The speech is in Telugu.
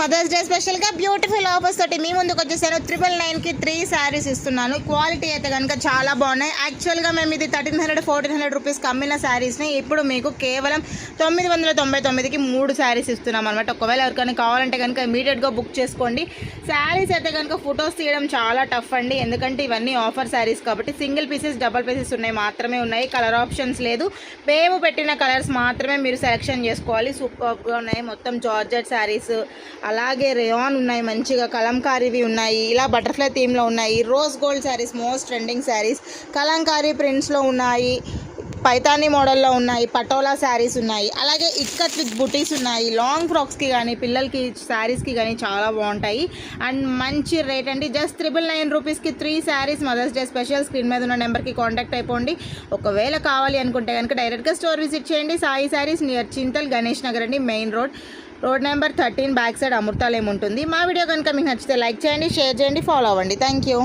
మదర్స్ డే స్పెషల్గా బ్యూటిఫుల్ ఆఫర్స్ తోటి మీ ముందుకు వచ్చేసాను. 999కి 3 శారీస్ ఇస్తున్నాను. క్వాలిటీ అయితే కనుక చాలా బాగున్నాయి. యాక్చువల్గా మేము ఇది 1300-1400 రూపీస్కి అమ్మిన శారీస్ని ఇప్పుడు మీకు కేవలం 999కి 3 శారీస్ ఇస్తున్నాం అనమాట. ఒకవేళ ఎవరికైనా కావాలంటే కనుక ఇమీడియట్గా బుక్ చేసుకోండి. శారీస్ అయితే కనుక ఫొటోస్ తీయడం చాలా టఫ్ అండి, ఎందుకంటే ఇవన్నీ ఆఫర్ శారీస్ కాబట్టి సింగిల్ పీసెస్ డబల్ పీసెస్ మాత్రమే ఉన్నాయి. కలర్ ఆప్షన్స్ లేదు. మేము పెట్టిన కలర్స్ మాత్రమే మీరు సెలెక్షన్ చేసుకోవాలి. సూపర్గా ఉన్నాయి. మొత్తం జార్జెట్ శారీస్, అలాగే రేయాన్ ఉన్నాయి, మంచిగా కలంకారీవి ఉన్నాయి, ఇలా బటర్ఫ్లై థీమ్లో ఉన్నాయి. Rose gold saris most trending saris, kalamkari ప్రింట్స్లో ఉన్నాయి, పైతానీ మోడల్లో ఉన్నాయి, పటోలా శారీస్ ఉన్నాయి, అలాగే ఇక్కత్ విత్ బుటీస్ ఉన్నాయి. లాంగ్ ఫ్రాక్స్కి కానీ పిల్లలకి శారీస్కి కానీ చాలా బాగుంటాయి అండ్ మంచి రేట్ అండి. జస్ట్ 999 రూపీస్కి 3 saris mother's day special. Screen మీద ఉన్న నెంబర్కి కాంటాక్ట్ అయిపోండి. ఒకవేళ కావాలి అనుకుంటే కనుక డైరెక్ట్గా స్టోర్ విజిట్ చేయండి. సాయి శారీస్ నియర్ చింతల్ గణేష్ నగర్ అండి, main road number 13 back side Amruthalayam ఉంటుంది. మా వీడియో కనుక మీకు నచ్చితే లైక్ చేయండి, షేర్ చేయండి, ఫాలో అవ్వండి. Thank you.